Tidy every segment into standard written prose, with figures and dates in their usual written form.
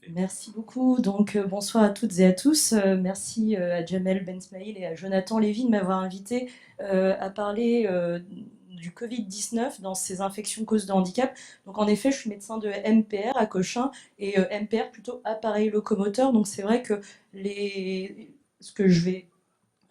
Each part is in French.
Merci beaucoup. Donc, bonsoir à toutes et à tous. Merci à Jamel Bensmaïl et à Jonathan Lévy de m'avoir invité à parler du Covid-19 dans ces infections causes de handicap. Donc, en effet, je suis médecin de MPR à Cochin et MPR plutôt appareil locomoteur. Donc, c'est vrai que ce que je vais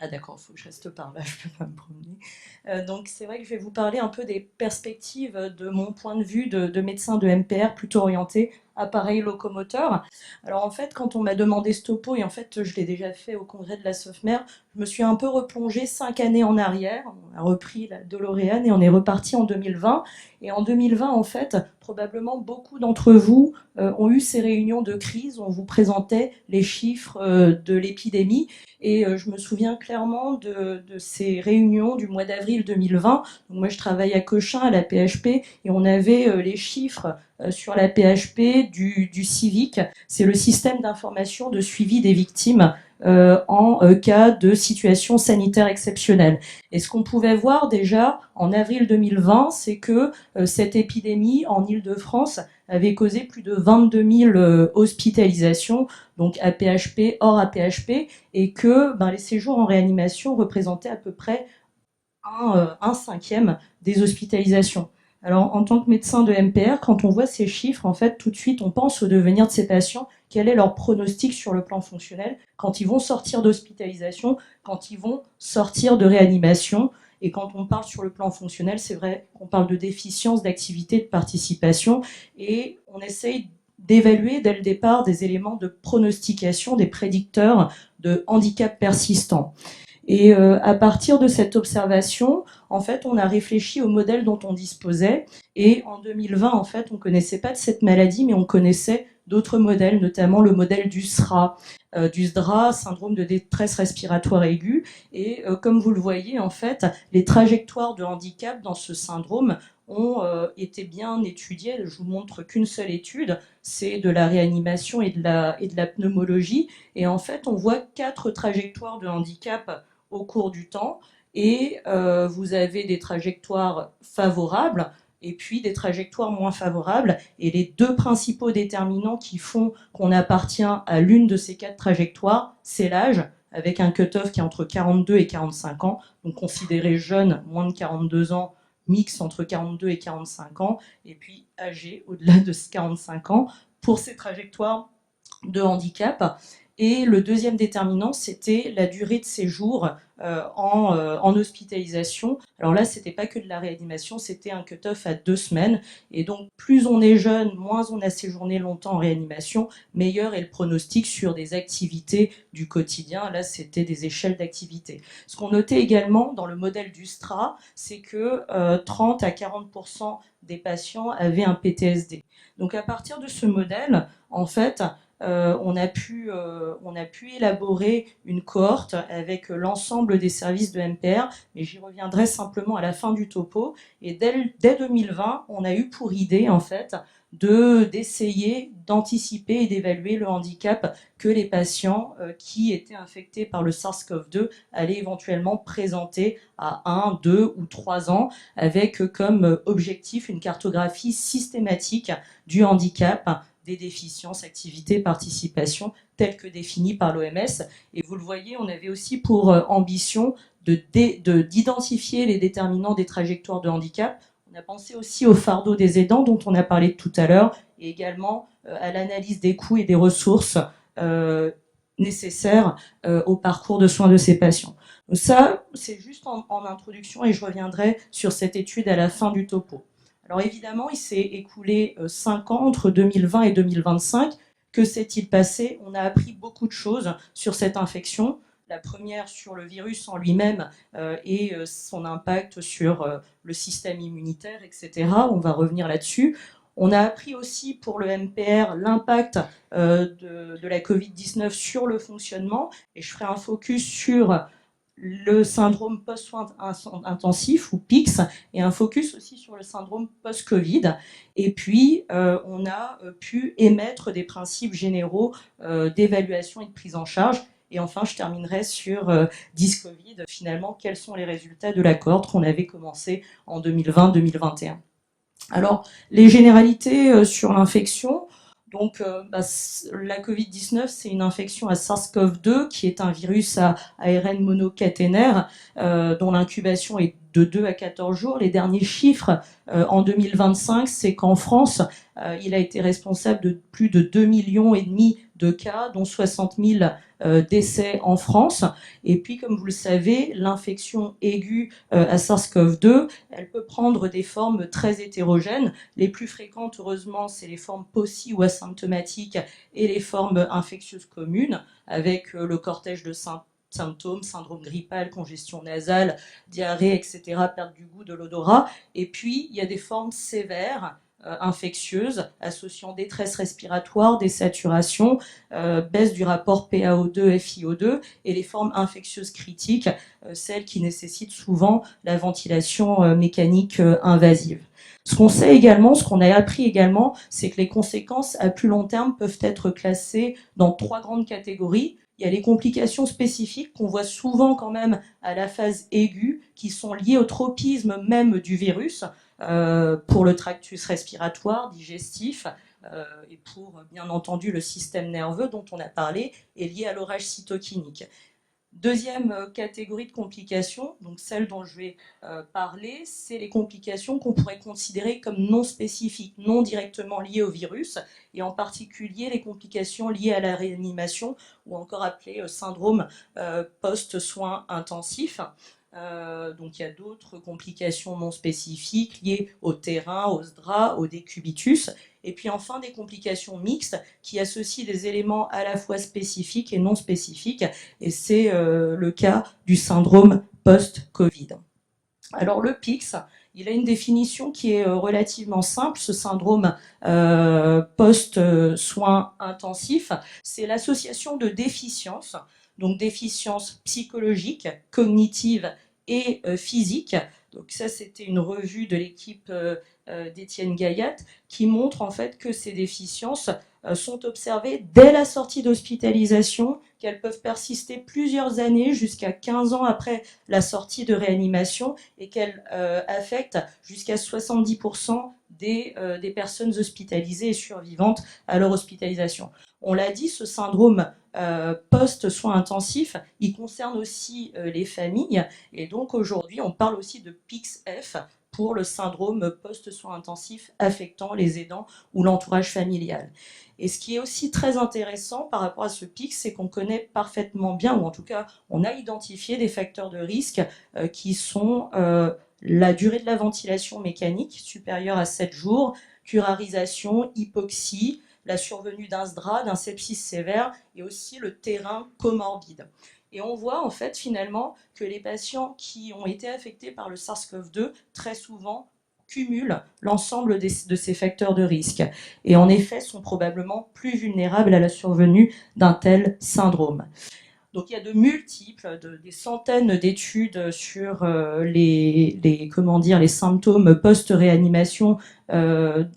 ah d'accord, il faut que je reste par là, je ne peux pas me promener. Donc c'est vrai que je vais vous parler un peu des perspectives de mon point de vue de médecin de MPR, plutôt orienté appareil locomoteur. Alors en fait, quand on m'a demandé ce topo, et en fait je l'ai déjà fait au congrès de la SOFMER, je me suis un peu replongée 5 années en arrière, on a repris la DeLorean et on est reparti en 2020. Et en 2020, en fait, probablement beaucoup d'entre vous ont eu ces réunions de crise où on vous présentait les chiffres de l'épidémie. Et je me souviens clairement de ces réunions du mois d'avril 2020. Donc moi, je travaille à Cochin, à la PHP, et on avait les chiffres sur la PHP du CIVIC. C'est le système d'information de suivi des victimes en cas de situation sanitaire exceptionnelle. Et ce qu'on pouvait voir déjà en avril 2020, c'est que cette épidémie en Île-de-France avait causé plus de 22 000 hospitalisations, donc APHP, hors APHP, et que les séjours en réanimation représentaient à peu près un cinquième des hospitalisations. Alors, en tant que médecin de MPR, quand on voit ces chiffres, en fait, tout de suite, on pense au devenir de ces patients, quel est leur pronostic sur le plan fonctionnel, quand ils vont sortir d'hospitalisation, quand ils vont sortir de réanimation. Et quand on parle sur le plan fonctionnel, c'est vrai qu'on parle de déficience, d'activité, de participation, et on essaye d'évaluer dès le départ des éléments de pronostication, des prédicteurs de handicap persistant. Et à partir de cette observation, en fait, on a réfléchi au modèle dont on disposait. Et en 2020, en fait, on ne connaissait pas de cette maladie, mais on connaissait d'autres modèles, notamment le modèle du SRA, du SDRA, syndrome de détresse respiratoire aiguë. Et comme vous le voyez, en fait, les trajectoires de handicap dans ce syndrome ont été bien étudiées. Je vous montre qu'une seule étude, c'est de la réanimation et de la pneumologie. Et en fait, on voit 4 trajectoires de handicap au cours du temps, et vous avez des trajectoires favorables et puis des trajectoires moins favorables. Et les deux principaux déterminants qui font qu'on appartient à l'une de ces 4 trajectoires, c'est l'âge, avec un cut-off qui est entre 42 et 45 ans, donc considéré jeune, moins de 42 ans, mix entre 42 et 45 ans, et puis âgé au-delà de 45 ans, pour ces trajectoires de handicap. Et le deuxième déterminant, c'était la durée de séjour en hospitalisation. Alors là, c'était pas que de la réanimation, c'était un cut-off à 2 semaines. Et donc, plus on est jeune, moins on a séjourné longtemps en réanimation, meilleur est le pronostic sur des activités du quotidien. Là, c'était des échelles d'activité. Ce qu'on notait également dans le modèle du STRA, c'est que 30 à 40% des patients avaient un PTSD. Donc, à partir de ce modèle, en fait, on a pu élaborer une cohorte avec l'ensemble des services de MPR, mais j'y reviendrai simplement à la fin du topo. Et dès 2020, on a eu pour idée, en fait, d'essayer d'anticiper et d'évaluer le handicap que les patients qui étaient infectés par le SARS-CoV-2 allaient éventuellement présenter à 1, 2 ou 3 ans, avec comme objectif une cartographie systématique du handicap, des déficiences, activités, participation, telles que définies par l'OMS. Et vous le voyez, on avait aussi pour ambition d'identifier les déterminants des trajectoires de handicap. On a pensé aussi au fardeau des aidants dont on a parlé tout à l'heure, et également à l'analyse des coûts et des ressources nécessaires au parcours de soins de ces patients. Donc ça, c'est juste en introduction, et je reviendrai sur cette étude à la fin du topo. Alors évidemment, il s'est écoulé 5 ans entre 2020 et 2025. Que s'est-il passé? On a appris beaucoup de choses sur cette infection. La première sur le virus en lui-même et son impact sur le système immunitaire, etc. On va revenir là-dessus. On a appris aussi pour le MPR l'impact de la Covid-19 sur le fonctionnement, et je ferai un focus sur le syndrome post-soins intensifs ou PICS, et un focus aussi sur le syndrome post-Covid. Et puis, on a pu émettre des principes généraux d'évaluation et de prise en charge. Et enfin, je terminerai sur Discovid. Finalement, quels sont les résultats de la cohorte qu'on avait commencé en 2020-2021? Alors, les généralités sur l'infection, Donc, la Covid-19, c'est une infection à SARS-CoV-2, qui est un virus à ARN monocaténaire, dont l'incubation est de 2 à 14 jours. Les derniers chiffres en 2025, c'est qu'en France, il a été responsable de plus de 2,5 millions de cas, dont 60 000 décès en France. Et puis, comme vous le savez, l'infection aiguë à SARS-CoV-2, elle peut prendre des formes très hétérogènes. Les plus fréquentes, heureusement, c'est les formes possi ou asymptomatiques et les formes infectieuses communes, avec le cortège de symptômes, syndrome grippal, congestion nasale, diarrhée, etc., perte du goût, de l'odorat. Et puis, il y a des formes sévères, infectieuses, associant détresse respiratoire, désaturation, baisse du rapport PaO2-FiO2, et les formes infectieuses critiques, celles qui nécessitent souvent la ventilation mécanique invasive. Ce qu'on sait également, ce qu'on a appris également, c'est que les conséquences à plus long terme peuvent être classées dans 3 grandes catégories. Il y a les complications spécifiques qu'on voit souvent quand même à la phase aiguë, qui sont liées au tropisme même du virus, pour le tractus respiratoire, digestif, et pour bien entendu le système nerveux dont on a parlé, est lié à l'orage cytokinique. Deuxième catégorie de complications, donc celle dont je vais parler, c'est les complications qu'on pourrait considérer comme non spécifiques, non directement liées au virus, et en particulier les complications liées à la réanimation, ou encore appelées syndrome post-soins intensifs. Donc il y a d'autres complications non spécifiques liées au terrain, au SDRA, au décubitus, et puis enfin des complications mixtes qui associent des éléments à la fois spécifiques et non spécifiques, et c'est le cas du syndrome post-Covid. Alors le PICS, il a une définition qui est relativement simple. Ce syndrome post-soins intensifs, c'est l'association de déficiences, donc déficiences psychologiques, cognitives et physiques. Donc ça, c'était une revue de l'équipe d'Étienne Gaillatte qui montre en fait que ces déficiences sont observées dès la sortie d'hospitalisation, qu'elles peuvent persister plusieurs années, jusqu'à 15 ans après la sortie de réanimation, et qu'elles affectent jusqu'à 70% des personnes hospitalisées et survivantes à leur hospitalisation. On l'a dit, ce syndrome post-soins intensifs, il concerne aussi les familles, et donc aujourd'hui on parle aussi de PICS-F pour le syndrome post-soins intensifs affectant les aidants ou l'entourage familial. Et ce qui est aussi très intéressant par rapport à ce PIC, c'est qu'on connaît parfaitement bien, ou en tout cas on a identifié des facteurs de risque qui sont la durée de la ventilation mécanique supérieure à 7 jours, curarisation, hypoxie, la survenue d'un SDRA, d'un sepsis sévère, et aussi le terrain comorbide. Et on voit en fait finalement que les patients qui ont été affectés par le SARS-CoV-2, très souvent, cumulent l'ensemble de ces facteurs de risque, et en effet sont probablement plus vulnérables à la survenue d'un tel syndrome. Donc il y a de multiples, des centaines d'études sur les symptômes post-réanimation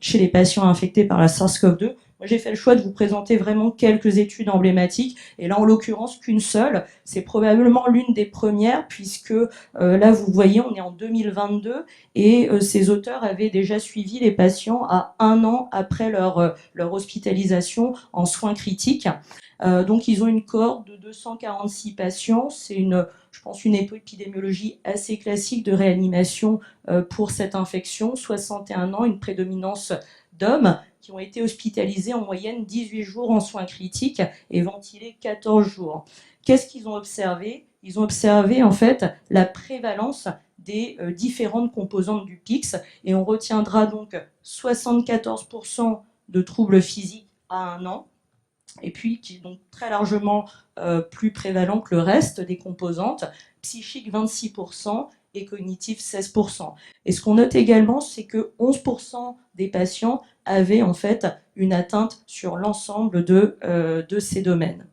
chez les patients infectés par la SARS-CoV-2. Moi, j'ai fait le choix de vous présenter vraiment quelques études emblématiques, et là, en l'occurrence, qu'une seule. C'est probablement l'une des premières, puisque là, vous voyez, on est en 2022, et ces auteurs avaient déjà suivi les patients à 1 an après leur hospitalisation en soins critiques. Donc, ils ont une cohorte de 246 patients. C'est je pense, une épidémiologie assez classique de réanimation pour cette infection. 61 ans, une prédominance d'hommes qui ont été hospitalisés en moyenne 18 jours en soins critiques et ventilés 14 jours. Qu'est-ce qu'ils ont observé? Ils ont observé en fait la prévalence des différentes composantes du PICS, et on retiendra donc 74% de troubles physiques à 1 an, et puis qui est donc très largement plus prévalent que le reste des composantes, psychique 26% et cognitif 16%. Et ce qu'on note également, c'est que 11% des patients avaient en fait une atteinte sur l'ensemble de ces domaines.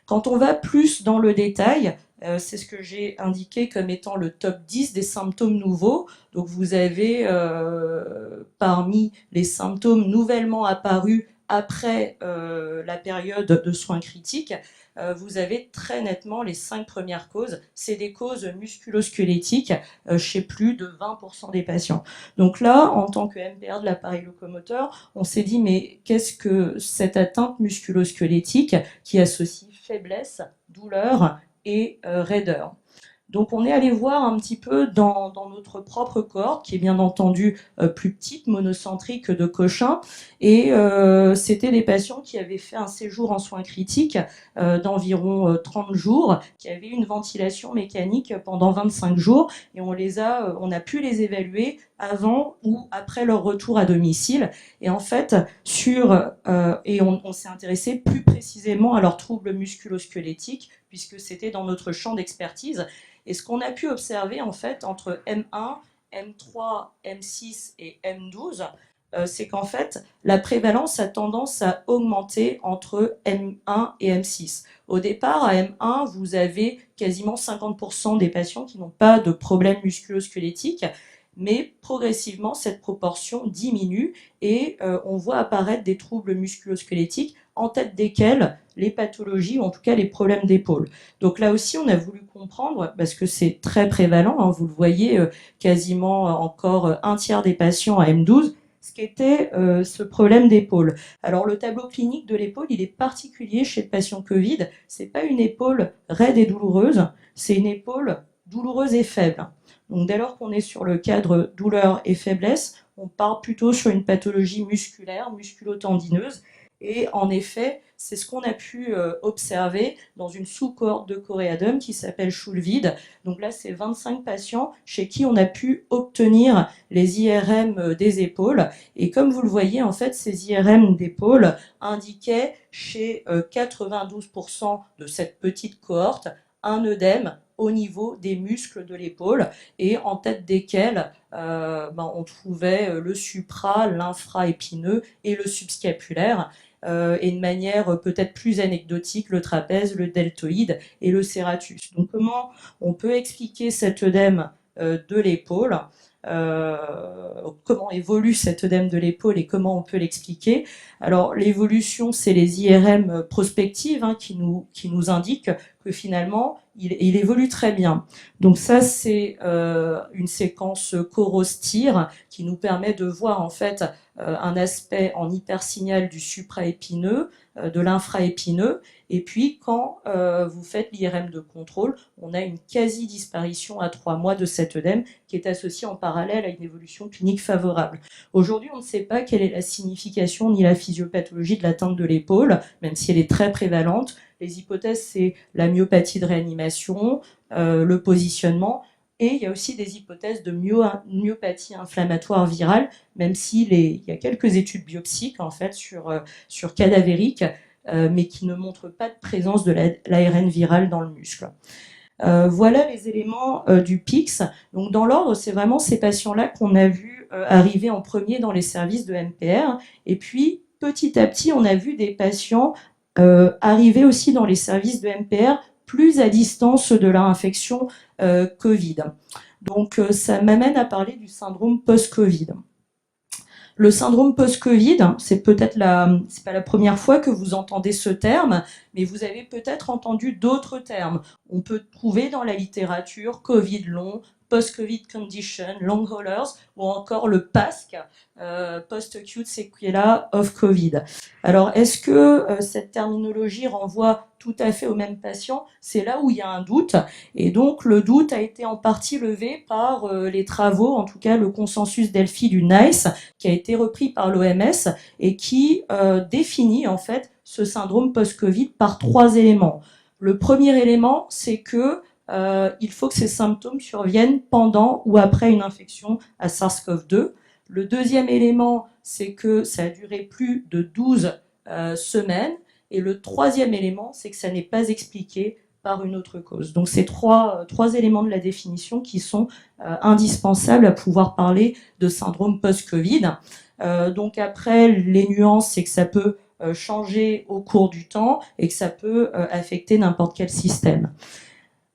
Quand on va plus dans le détail, c'est ce que j'ai indiqué comme étant le top 10 des symptômes nouveaux. Donc vous avez parmi les symptômes nouvellement apparus après la période de soins critiques, vous avez très nettement les 5 premières causes. C'est des causes musculo-squelettiques chez plus de 20% des patients. Donc là, en tant que MPR de l'appareil locomoteur, on s'est dit, mais qu'est-ce que cette atteinte musculo-squelettique qui associe faiblesse, douleur et raideur? Donc on est allé voir un petit peu dans notre propre cohorte, qui est bien entendu plus petite, monocentrique de Cochin, et c'était des patients qui avaient fait un séjour en soins critiques d'environ 30 jours, qui avaient une ventilation mécanique pendant 25 jours, et on a pu les évaluer avant ou après leur retour à domicile. Et en fait, on s'est intéressé plus précisément à leurs troubles musculo-squelettiques, puisque c'était dans notre champ d'expertise. Et ce qu'on a pu observer en fait entre M1, M3, M6 et M12, c'est qu'en fait la prévalence a tendance à augmenter entre M1 et M6. Au départ, à M1, vous avez quasiment 50% des patients qui n'ont pas de problème musculo-squelettique, mais progressivement cette proportion diminue et on voit apparaître des troubles musculo-squelettiques, en tête desquels les pathologies ou en tout cas les problèmes d'épaule. Donc là aussi, on a voulu comprendre, parce que c'est très prévalent, hein, vous le voyez, quasiment encore un tiers des patients à M12, ce qu'était ce problème d'épaule. Alors le tableau clinique de l'épaule, il est particulier chez le patient Covid. C'est pas une épaule raide et douloureuse, c'est une épaule douloureuse et faible. Donc dès lors qu'on est sur le cadre douleur et faiblesse, on part plutôt sur une pathologie musculaire, musculo-tendineuse. Et en effet, c'est ce qu'on a pu observer dans une sous-cohorte de choréadome qui s'appelle Schulvid. Donc là, c'est 25 patients chez qui on a pu obtenir les IRM des épaules. Et comme vous le voyez, en fait, ces IRM d'épaule indiquaient chez 92% de cette petite cohorte un œdème au niveau des muscles de l'épaule et en tête desquels on trouvait le supra, l'infra-épineux et le subscapulaire. Et de manière peut-être plus anecdotique, le trapèze, le deltoïde et le serratus. Donc comment on peut expliquer cet œdème de l'épaule, comment évolue cet œdème de l'épaule et comment on peut l'expliquer? Alors l'évolution, c'est les IRM prospectives qui nous indiquent que finalement il évolue très bien. Donc ça, c'est une séquence Coros-TIR qui nous permet de voir en fait un aspect en hypersignal du supraépineux, de l'infraépineux, et puis quand vous faites l'IRM de contrôle, on a une quasi-disparition à 3 mois de cet œdème qui est associé en parallèle à une évolution clinique favorable. Aujourd'hui, on ne sait pas quelle est la signification ni la physiopathologie de l'atteinte de l'épaule, même si elle est très prévalente. Les hypothèses, c'est la myopathie de réanimation, le positionnement, et il y a aussi des hypothèses de myopathie inflammatoire virale, même s'il y a quelques études biopsiques en fait sur cadavériques, mais qui ne montrent pas de présence de l'ARN viral dans le muscle. Voilà les éléments du PIX. Donc dans l'ordre, c'est vraiment ces patients-là qu'on a vu arriver en premier dans les services de MPR. Et puis petit à petit, on a vu des patients arriver aussi dans les services de MPR plus à distance de leur infection Covid. Donc ça m'amène à parler du syndrome post-Covid. Le syndrome post-Covid, c'est c'est pas la première fois que vous entendez ce terme, mais vous avez peut-être entendu d'autres termes. On peut trouver dans la littérature Covid long, post-Covid condition, long haulers, ou encore le PASC, post-acute sequela of Covid. Alors, est-ce que cette terminologie renvoie tout à fait au même patient? C'est là où il y a un doute. Et donc, le doute a été en partie levé par les travaux, en tout cas le consensus Delphi du NICE, qui a été repris par l'OMS et qui définit en fait ce syndrome post-Covid par 3 éléments. Le premier élément, c'est que il faut que ces symptômes surviennent pendant ou après une infection à SARS-CoV-2. Le deuxième élément, c'est que ça a duré plus de 12 semaines. Et le troisième élément, c'est que ça n'est pas expliqué par une autre cause. Donc c'est trois éléments de la définition qui sont indispensables à pouvoir parler de syndrome post-Covid. Donc après, les nuances, c'est que ça peut changer au cours du temps et que ça peut affecter n'importe quel système.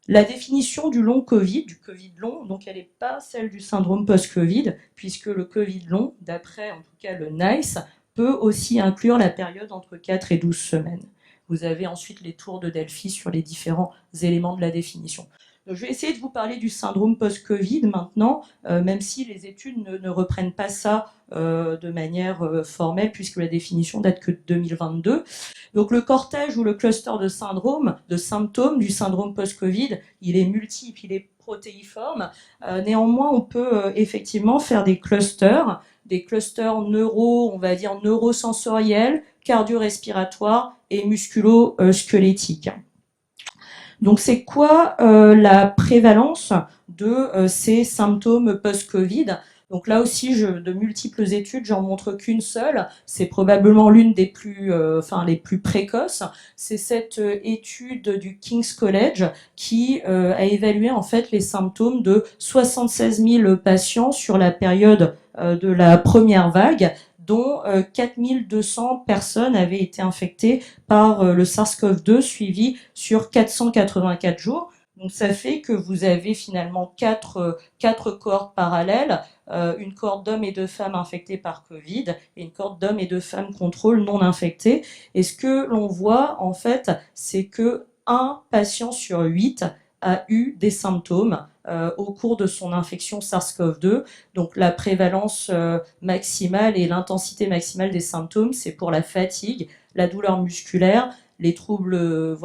La définition du long Covid, du Covid long, donc elle n'est pas celle du syndrome post-Covid, puisque le Covid long, d'après en tout cas le NICE, peut aussi inclure la période entre 4 et 12 semaines. Vous avez ensuite les tours de Delphi sur les différents éléments de la définition. Donc, je vais essayer de vous parler du syndrome post-Covid maintenant, même si les études ne reprennent pas ça de manière formelle, puisque la définition date que de 2022. Donc le cortège ou le cluster de symptômes du syndrome post-Covid, il est multiple, il est protéiforme. Néanmoins, on peut effectivement faire des clusters on va dire neurosensoriels, cardio-respiratoires et musculo-squelettiques. Donc c'est quoi la prévalence de ces symptômes post-Covid? Donc là aussi, de multiples études, j'en montre qu'une seule. C'est probablement l'une des les plus précoces. C'est cette étude du King's College qui a évalué en fait les symptômes de 76 000 patients sur la période de la première vague, dont 4200 personnes avaient été infectées par le SARS-CoV-2 suivi sur 484 jours. Donc ça fait que vous avez finalement quatre cohortes parallèles, une cohorte d'hommes et de femmes infectés par Covid et une cohorte d'hommes et de femmes contrôle non infectés. Et ce que l'on voit en fait, c'est que un patient sur 8 a eu des symptômes au cours de son infection SARS-CoV-2. Donc la prévalence maximale et l'intensité maximale des symptômes, c'est pour la fatigue, la douleur musculaire, les troubles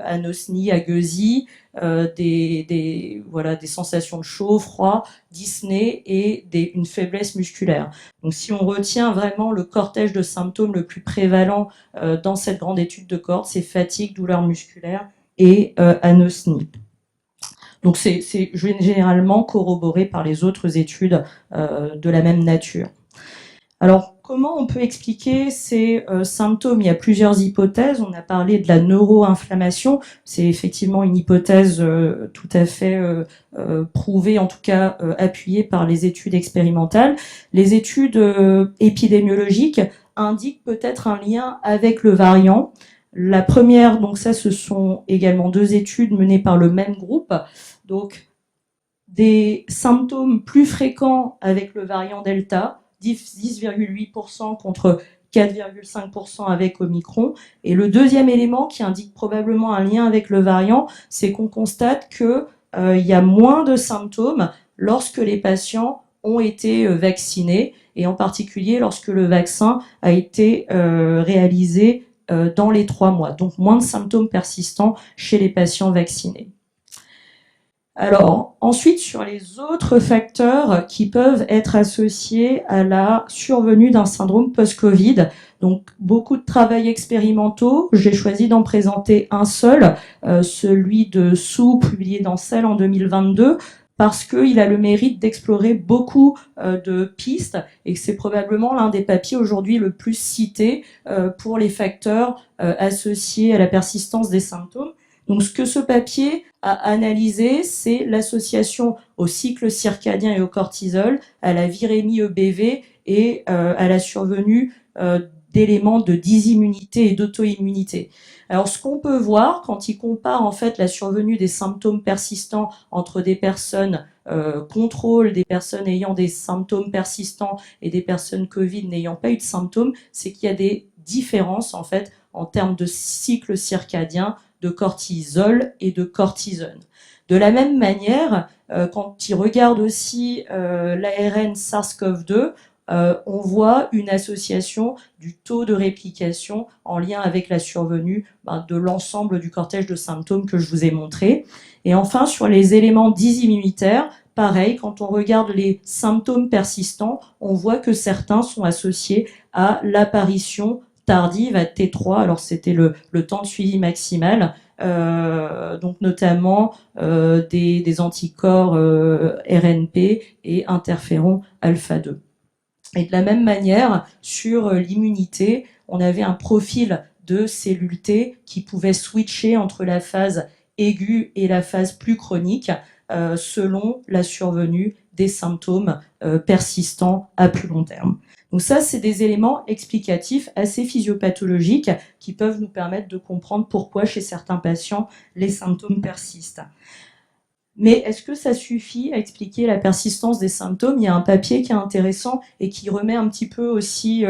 anosmie, agueusie, des sensations de chaud, froid, dyspnée et une faiblesse musculaire. Donc si on retient vraiment le cortège de symptômes le plus prévalent dans cette grande étude de cohorte, c'est fatigue, douleur musculaire et anosmie. Donc c'est généralement corroboré par les autres études de la même nature. Alors, comment on peut expliquer ces symptômes? Il y a plusieurs hypothèses. On a parlé de la neuroinflammation. C'est effectivement une hypothèse tout à fait prouvée, en tout cas appuyée par les études expérimentales. Les études épidémiologiques indiquent peut-être un lien avec le variant. La première, donc ça, ce sont également 2 études menées par le même groupe. Donc, des symptômes plus fréquents avec le variant Delta, 10,8% contre 4,5% avec Omicron. Et le deuxième élément qui indique probablement un lien avec le variant, c'est qu'on constate qu'il y a moins de symptômes lorsque les patients ont été vaccinés, et en particulier lorsque le vaccin a été réalisé dans les 3 mois. Donc moins de symptômes persistants chez les patients vaccinés. Alors, ensuite, sur les autres facteurs qui peuvent être associés à la survenue d'un syndrome post-Covid, donc beaucoup de travail expérimentaux, j'ai choisi d'en présenter un seul, celui de Su, publié dans Cell en 2022, parce qu'il a le mérite d'explorer beaucoup de pistes et que c'est probablement l'un des papiers aujourd'hui le plus cité pour les facteurs associés à la persistance des symptômes. Donc ce que ce papier a analysé, c'est l'association au cycle circadien et au cortisol, à la virémie EBV et à la survenue d'éléments de dysimmunité et d'auto-immunité. Alors ce qu'on peut voir quand il compare en fait la survenue des symptômes persistants entre des personnes contrôle, des personnes ayant des symptômes persistants et des personnes Covid n'ayant pas eu de symptômes, c'est qu'il y a des différences en fait en termes de cycle circadien, de cortisol et de cortisone. De la même manière, quand il regarde aussi l'ARN SARS-CoV-2, on voit une association du taux de réplication en lien avec la survenue de l'ensemble du cortège de symptômes que je vous ai montré. Et enfin, sur les éléments dysimmunitaires, pareil, quand on regarde les symptômes persistants, on voit que certains sont associés à l'apparition tardive à T3, alors c'était le temps de suivi maximal, donc notamment des anticorps RNP et interféron alpha 2. Et de la même manière, sur l'immunité, on avait un profil de cellules T qui pouvait switcher entre la phase aiguë et la phase plus chronique selon la survenue des symptômes persistants à plus long terme. Donc ça, c'est des éléments explicatifs assez physiopathologiques qui peuvent nous permettre de comprendre pourquoi chez certains patients, les symptômes persistent. Mais est-ce que ça suffit à expliquer la persistance des symptômes? Il y a un papier qui est intéressant et qui remet un petit peu aussi,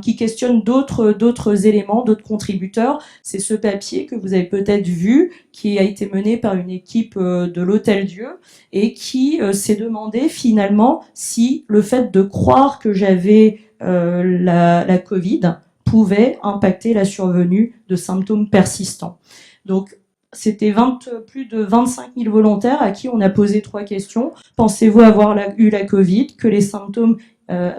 qui questionne d'autres éléments, d'autres contributeurs. C'est ce papier que vous avez peut-être vu, qui a été mené par une équipe de l'Hôtel-Dieu et qui s'est demandé finalement si le fait de croire que j'avais la Covid pouvait impacter la survenue de symptômes persistants. Donc, c'était plus de 25 000 volontaires à qui on a posé 3 questions. Pensez-vous avoir eu la Covid? Que les symptômes,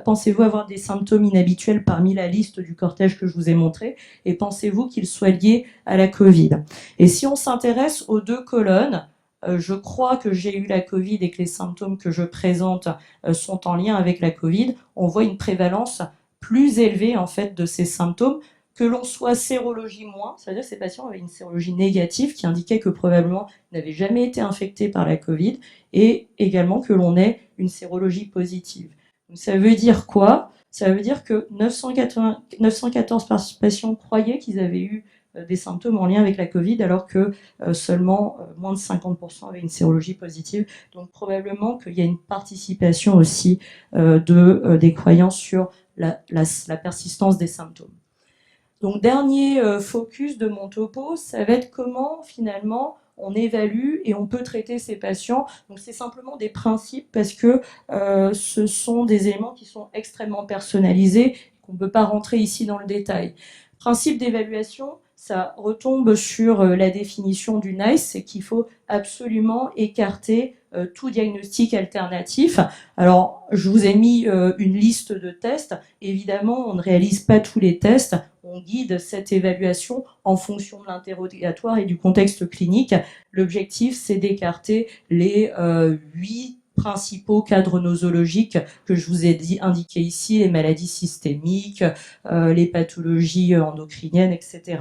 pensez-vous avoir des symptômes inhabituels parmi la liste du cortège que je vous ai montré? Et pensez-vous qu'ils soient liés à la Covid? Et si on s'intéresse aux 2 colonnes, je crois que j'ai eu la Covid et que les symptômes que je présente sont en lien avec la Covid, on voit une prévalence plus élevée en fait de ces symptômes, que l'on soit sérologie moins, c'est-à-dire que ces patients avaient une sérologie négative qui indiquait que probablement ils n'avaient jamais été infectés par la Covid, et également que l'on ait une sérologie positive. Donc ça veut dire quoi? Ça veut dire que 914 patients croyaient qu'ils avaient eu des symptômes en lien avec la Covid, alors que seulement moins de 50% avaient une sérologie positive. Donc probablement qu'il y a une participation aussi des croyances sur la persistance des symptômes. Donc dernier focus de mon topo, ça va être comment finalement on évalue et on peut traiter ces patients. Donc c'est simplement des principes parce que ce sont des éléments qui sont extrêmement personnalisés, qu'on ne peut pas rentrer ici dans le détail. Principe d'évaluation, ça retombe sur la définition du NICE, c'est qu'il faut absolument écarter tout diagnostic alternatif. Alors, je vous ai mis une liste de tests. Évidemment, on ne réalise pas tous les tests. On guide cette évaluation en fonction de l'interrogatoire et du contexte clinique. L'objectif, c'est d'écarter les 8 principaux cadres nosologiques que je vous ai indiqués ici, les maladies systémiques, les pathologies endocriniennes, etc.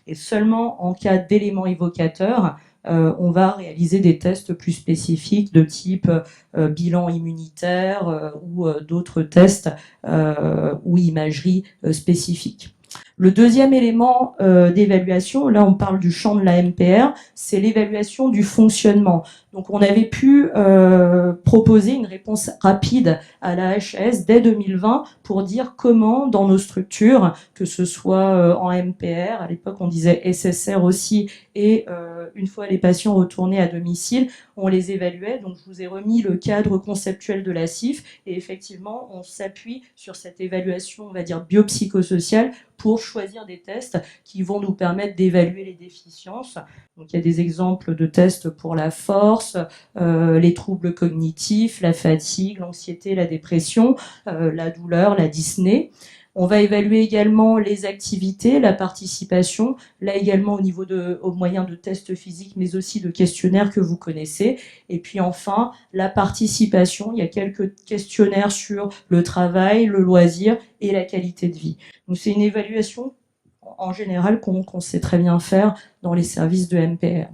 Et seulement en cas d'éléments évocateurs, on va réaliser des tests plus spécifiques de type bilan immunitaire ou d'autres tests ou imagerie spécifique. Le deuxième élément d'évaluation, là on parle du champ de la MPR, c'est l'évaluation du fonctionnement. Donc on avait pu proposer une réponse rapide à la HAS dès 2020 pour dire comment dans nos structures, que ce soit en MPR, à l'époque on disait SSR aussi, et une fois les patients retournés à domicile, on les évaluait. Donc je vous ai remis le cadre conceptuel de la CIF et effectivement on s'appuie sur cette évaluation, on va dire biopsychosociale, pour choisir des tests qui vont nous permettre d'évaluer les déficiences. Donc il y a des exemples de tests pour la force, les troubles cognitifs, la fatigue, l'anxiété, la dépression, la douleur, la dyspnée. On va évaluer également les activités, la participation, là également au moyen de tests physiques, mais aussi de questionnaires que vous connaissez. Et puis enfin, la participation, il y a quelques questionnaires sur le travail, le loisir et la qualité de vie. Donc c'est une évaluation en général qu'on sait très bien faire dans les services de MPR.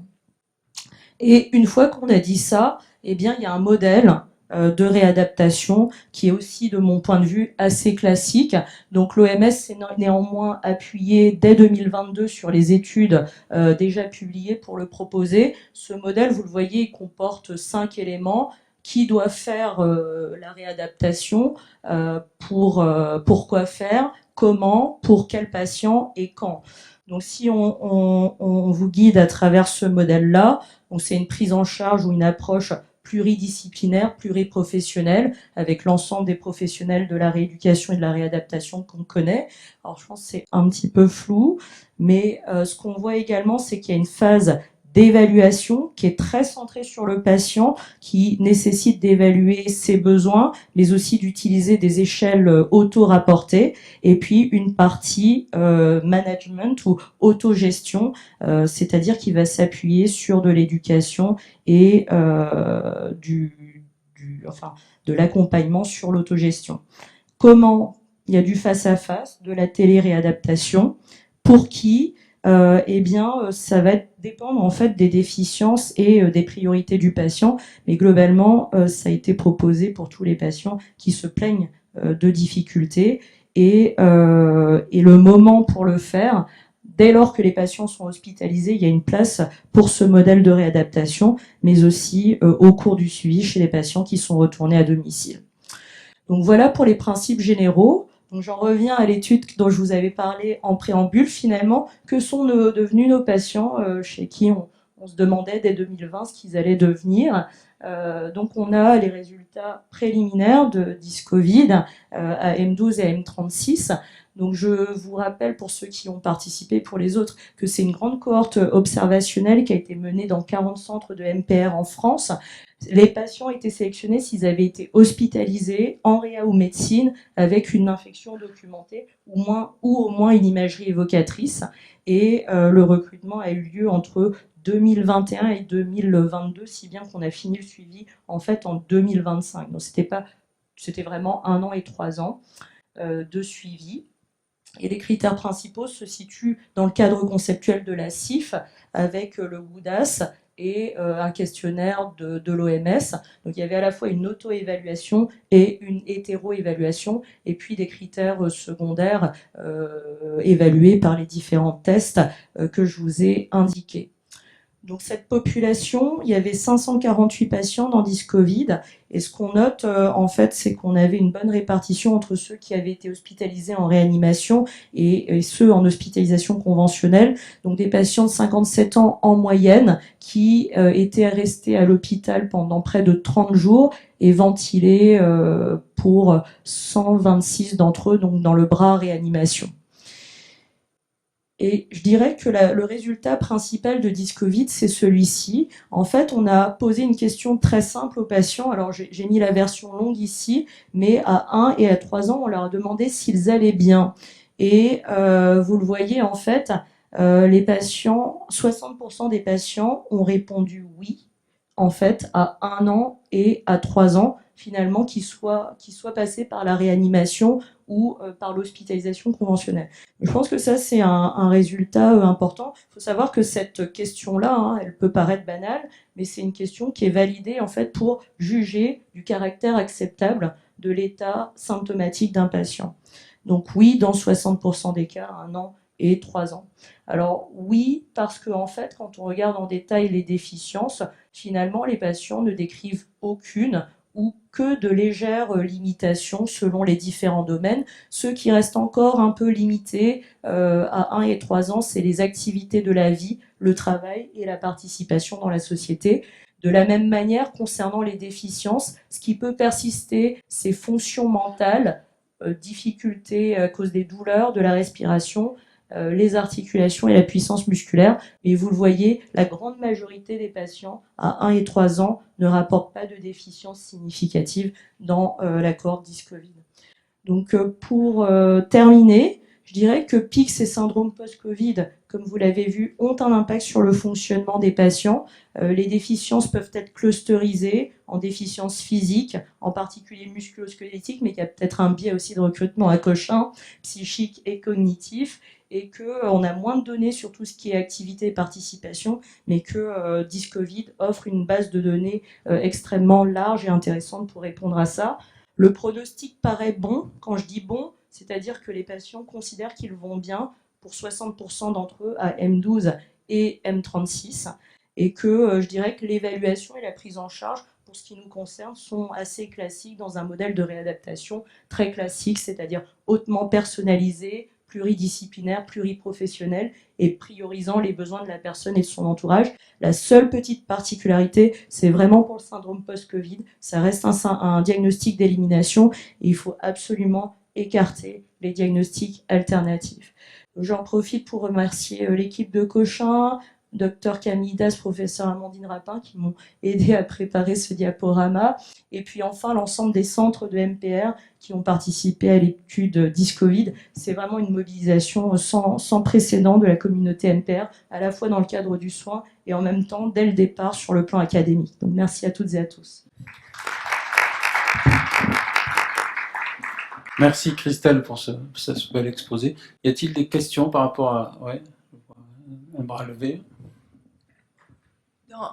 Et une fois qu'on a dit ça, eh bien il y a un modèle de réadaptation qui est aussi, de mon point de vue, assez classique. Donc l'OMS s'est néanmoins appuyé dès 2022 sur les études déjà publiées pour le proposer. Ce modèle, vous le voyez, il comporte 5 éléments qui doivent faire la réadaptation, pourquoi faire, comment, pour quel patient et quand. Donc si on vous guide à travers ce modèle-là, donc c'est une prise en charge ou une approche pluridisciplinaire, pluriprofessionnelle, avec l'ensemble des professionnels de la rééducation et de la réadaptation qu'on connaît. Alors je pense que c'est un petit peu flou, mais ce qu'on voit également, c'est qu'il y a une phase d'évaluation qui est très centrée sur le patient, qui nécessite d'évaluer ses besoins, mais aussi d'utiliser des échelles auto-rapportées, et puis une partie management ou autogestion, c'est-à-dire qui va s'appuyer sur de l'éducation et de l'accompagnement sur l'autogestion. Comment? Il y a du face-à-face, de la télé-réadaptation. Pour qui? Eh bien, ça va dépendre en fait des déficiences et des priorités du patient, mais globalement, ça a été proposé pour tous les patients qui se plaignent de difficultés, et le moment pour le faire, dès lors que les patients sont hospitalisés, il y a une place pour ce modèle de réadaptation, mais aussi au cours du suivi chez les patients qui sont retournés à domicile. Donc voilà pour les principes généraux. Donc j'en reviens à l'étude dont je vous avais parlé en préambule. Finalement, que sont devenus nos patients chez qui on se demandait dès 2020 ce qu'ils allaient devenir. Donc on a les résultats préliminaires de Discovid à M12 et à M36. Donc je vous rappelle pour ceux qui ont participé, pour les autres, que c'est une grande cohorte observationnelle qui a été menée dans 40 centres de MPR en France. Les patients étaient sélectionnés s'ils avaient été hospitalisés en réa ou médecine avec une infection documentée ou au moins une imagerie évocatrice. Et le recrutement a eu lieu entre 2021 et 2022, si bien qu'on a fini le suivi en fait en 2025. Donc c'était vraiment 1 an et 3 ans de suivi. Et les critères principaux se situent dans le cadre conceptuel de la CIF avec le WUDAS et un questionnaire de l'OMS. Donc il y avait à la fois une auto-évaluation et une hétéro-évaluation, et puis des critères secondaires évalués par les différents tests que je vous ai indiqués. Donc cette population, il y avait 548 patients dans Discovid, et ce qu'on note en fait, c'est qu'on avait une bonne répartition entre ceux qui avaient été hospitalisés en réanimation et ceux en hospitalisation conventionnelle, donc des patients de 57 ans en moyenne qui étaient restés à l'hôpital pendant près de 30 jours et ventilés pour 126 d'entre eux, donc dans le bras réanimation. Et je dirais que le résultat principal de Discovid, c'est celui-ci. En fait, on a posé une question très simple aux patients. Alors, j'ai mis la version longue ici, mais à 1 et à 3 ans, on leur a demandé s'ils allaient bien. Et vous le voyez, en fait, les patients, 60% des patients ont répondu oui, en fait, à 1 an et à 3 ans, finalement, qu'ils soient passés par la réanimation ou par l'hospitalisation conventionnelle. Je pense que ça, c'est un résultat important. Il faut savoir que cette question-là, elle peut paraître banale, mais c'est une question qui est validée en fait pour juger du caractère acceptable de l'état symptomatique d'un patient. Donc oui, dans 60% des cas, 1 an et 3 ans. Alors oui, parce que en fait, quand on regarde en détail les déficiences, finalement, les patients ne décrivent aucune ou que de légères limitations selon les différents domaines. Ceux qui restent encore un peu limités à 1 et 3 ans, c'est les activités de la vie, le travail et la participation dans la société. De la même manière, concernant les déficiences, ce qui peut persister, c'est fonctions mentales, difficultés à cause des douleurs, de la respiration, les articulations et la puissance musculaire. Et vous le voyez, la grande majorité des patients à 1 et 3 ans ne rapportent pas de déficience significative dans la cohorte Discovid. Donc pour terminer, je dirais que PICS et syndrome post-Covid, comme vous l'avez vu, ont un impact sur le fonctionnement des patients. Les déficiences peuvent être clusterisées en déficiences physiques, en particulier musculo-squelettiques, mais il y a peut-être un biais aussi de recrutement à Cochin, psychique et cognitif, et qu'on a moins de données sur tout ce qui est activité et participation, mais que Discovid offre une base de données extrêmement large et intéressante pour répondre à ça. Le pronostic paraît bon. Quand je dis bon, c'est-à-dire que les patients considèrent qu'ils vont bien pour 60% d'entre eux à M12 et M36, et que je dirais que l'évaluation et la prise en charge, pour ce qui nous concerne, sont assez classiques dans un modèle de réadaptation très classique, c'est-à-dire hautement personnalisé, pluridisciplinaire, pluriprofessionnel et priorisant les besoins de la personne et de son entourage. La seule petite particularité, c'est vraiment pour le syndrome post-Covid, ça reste un diagnostic d'élimination et il faut absolument écarter les diagnostics alternatifs. J'en profite pour remercier l'équipe de Cochin, Dr Camille Das, professeur Amandine Rapin, qui m'ont aidé à préparer ce diaporama. Et puis enfin, l'ensemble des centres de MPR qui ont participé à l'étude Discovid. C'est vraiment une mobilisation sans précédent de la communauté MPR, à la fois dans le cadre du soin et en même temps, dès le départ, sur le plan académique. Donc merci à toutes et à tous. Merci Christelle pour ce bel exposé. Y a-t-il des questions par rapport à... Ouais, un bras levé.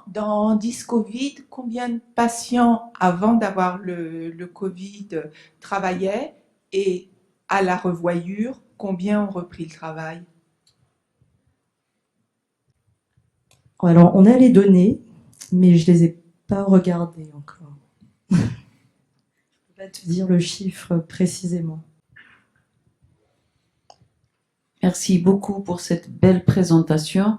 Dans Discovid, combien de patients avant d'avoir le Covid travaillaient et à la revoyure, combien ont repris le travail? Alors, on a les données, mais je les ai pas regardées encore. Je ne peux pas te dire le chiffre précisément. Merci beaucoup pour cette belle présentation.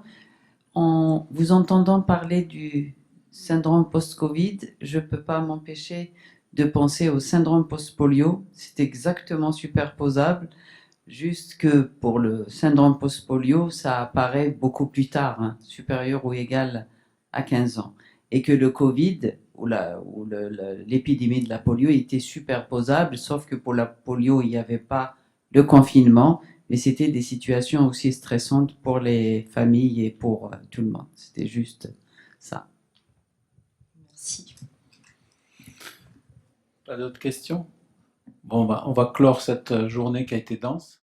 En vous entendant parler du syndrome post-Covid, je ne peux pas m'empêcher de penser au syndrome post-polio. C'est exactement superposable, juste que pour le syndrome post-polio, ça apparaît beaucoup plus tard, hein, supérieur ou égal à 15 ans. Et que le Covid ou l'épidémie de la polio était superposable, sauf que pour la polio, il n'y avait pas le confinement, mais c'était des situations aussi stressantes pour les familles et pour tout le monde. C'était juste ça. Merci. Pas d'autres questions? Bon, on va clore cette journée qui a été dense.